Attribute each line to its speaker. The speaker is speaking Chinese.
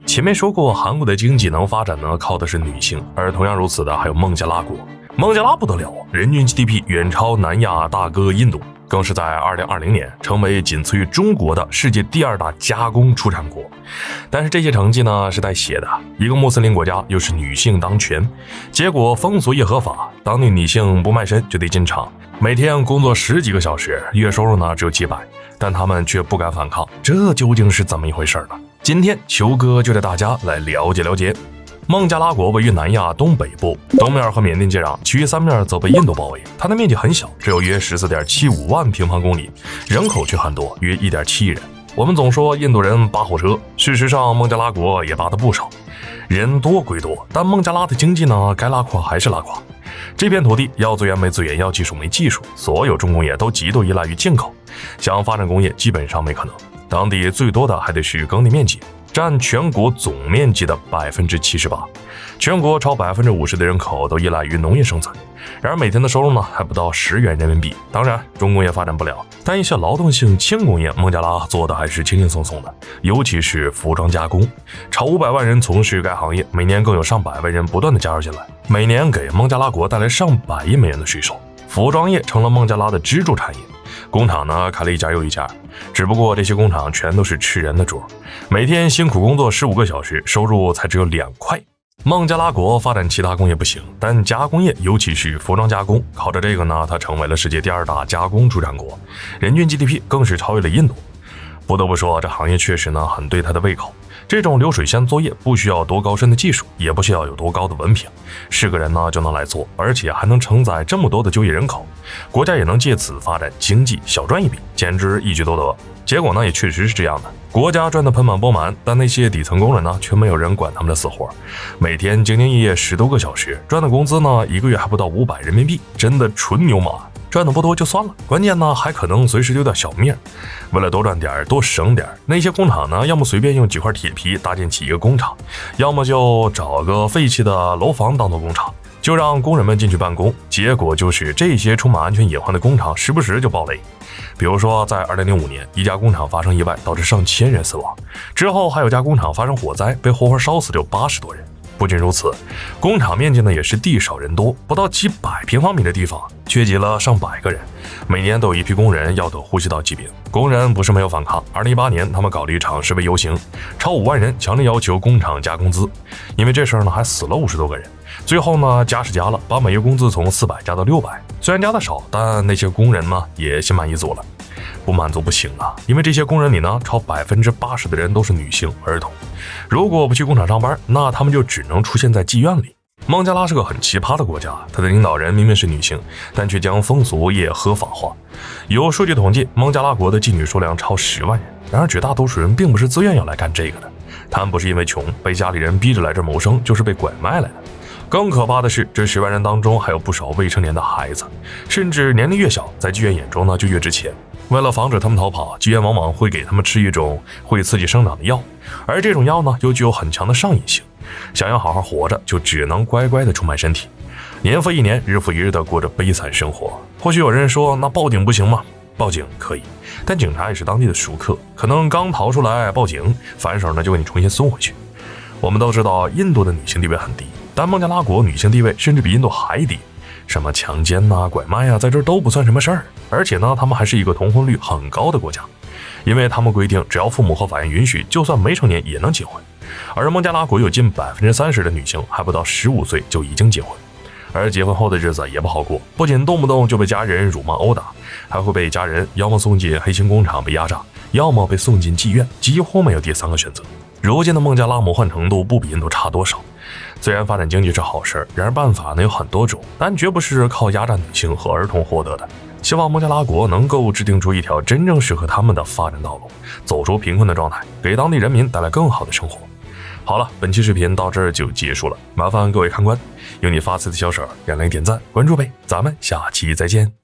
Speaker 1: 前面说过，韩国的经济能发展呢，靠的是女性，而同样如此的还有孟加拉国。孟加拉不得了，人均 GDP 远超南亚大哥印度，更是在2020年成为仅次于中国的世界第2大加工出产国。但是这些成绩呢是带血的，一个穆斯林国家又是女性当权，结果风俗业合法，当地女性不卖身就得进厂，每天工作10几个小时，月收入呢只有几百，但他们却不敢反抗，这究竟是怎么一回事呢？今天球哥就带大家来了解了解。孟加拉国位于南亚东北部，东面和缅甸接壤，其余3面则被印度包围。它的面积很小，只有约14.75万平方公里，人口却很多，约1.7亿人。我们总说印度人扒火车，事实上孟加拉国也扒得不少。人多归多，但孟加拉的经济呢，该拉垮还是拉垮。这片土地要资源没资源，要技术没技术，所有重工业都极度依赖于进口，想发展工业基本上没可能。当地最多的还得是耕地面积，占全国总面积的78%，全国超50%的人口都依赖于农业生存。然而每天的收入呢，还不到10元人民币。当然，重工业发展不了，但一些劳动性轻工业，孟加拉做的还是轻轻松松的，尤其是服装加工，超500万人从事该行业，每年更有上百万人不断的加入进来，每年给孟加拉国带来上百亿美元的税收。服装业成了孟加拉的支柱产业。工厂呢开了一家又一家，只不过这些工厂全都是吃人的主，每天辛苦工作15个小时，收入才只有2块。孟加拉国发展其他工业不行，但加工业尤其是服装加工，靠着这个呢，它成为了世界第2大加工出产国，人均 GDP 更是超越了印度。不得不说，这行业确实呢很对它的胃口。这种流水线作业不需要多高深的技术，也不需要有多高的文凭，是个人呢就能来做，而且还能承载这么多的就业人口，国家也能借此发展经济，小赚一笔，简直一举多得。结果呢也确实是这样的，国家赚得盆满钵满，但那些底层工人呢却没有人管他们的死活，每天兢兢业业10多个小时，赚的工资呢1个月还不到500人民币，真的纯牛马。赚的不多就算了，关键呢还可能随时丢掉小命。为了多赚点多省点，那些工厂呢要么随便用几块铁皮搭建起一个工厂，要么就找个废弃的楼房当做工厂，就让工人们进去办公。结果就是这些充满安全隐患的工厂时不时就爆雷。比如说在2005年，一家工厂发生意外，导致上千人死亡，之后还有家工厂发生火灾，被活活烧死就80多人。不仅如此，工厂面积呢也是地少人多，不到几百平方米的地方，聚集了上百个人，每年都有一批工人要得呼吸道疾病。工人不是没有反抗，2018年他们搞了一场示威游行，超5万人强烈要求工厂加工资，因为这事儿呢还死了50多个人。最后呢加是加了，把每月工资从400加到600，虽然加的少，但那些工人呢也心满意足了。不满足不行啊，因为这些工人里呢，超80%的人都是女性、儿童。如果不去工厂上班，那他们就只能出现在妓院里。孟加拉是个很奇葩的国家，它的领导人明明是女性，但却将风俗业合法化。有数据统计，孟加拉国的妓女数量超10万人，然而绝大多数人并不是自愿要来干这个的，他们不是因为穷，被家里人逼着来这谋生，就是被拐卖来的。更可怕的是，这10万人当中还有不少未成年的孩子，甚至年龄越小，在妓院眼中呢就越值钱。为了防止他们逃跑，妓院往往会给他们吃一种会刺激生长的药，而这种药呢又具有很强的上瘾性。想要好好活着，就只能乖乖的出卖身体，年复一年，日复一日的过着悲惨生活。或许有人说，那报警不行吗？报警可以，但警察也是当地的熟客，可能刚逃出来报警，反手呢就给你重新送回去。我们都知道，印度的女性地位很低，但孟加拉国女性地位甚至比印度还低。什么强奸拐卖在这儿都不算什么事儿，而且呢，他们还是一个同婚率很高的国家，因为他们规定，只要父母和法院允许，就算没成年也能结婚。而孟加拉国有近30%的女性还不到15岁就已经结婚，而结婚后的日子也不好过，不仅动不动就被家人辱骂殴打，还会被家人要么送进黑心工厂被压榨，要么被送进妓院，几乎没有第3个选择。如今的孟加拉魔幻程度不比印度差多少。虽然发展经济是好事，然而办法呢有很多种，但绝不是靠压榨女性和儿童获得的。希望孟加拉国能够制定出一条真正适合他们的发展道路，走出贫困的状态，给当地人民带来更好的生活。好了，本期视频到这儿就结束了，麻烦各位看官用你发财的小手点亮点赞关注呗，咱们下期再见。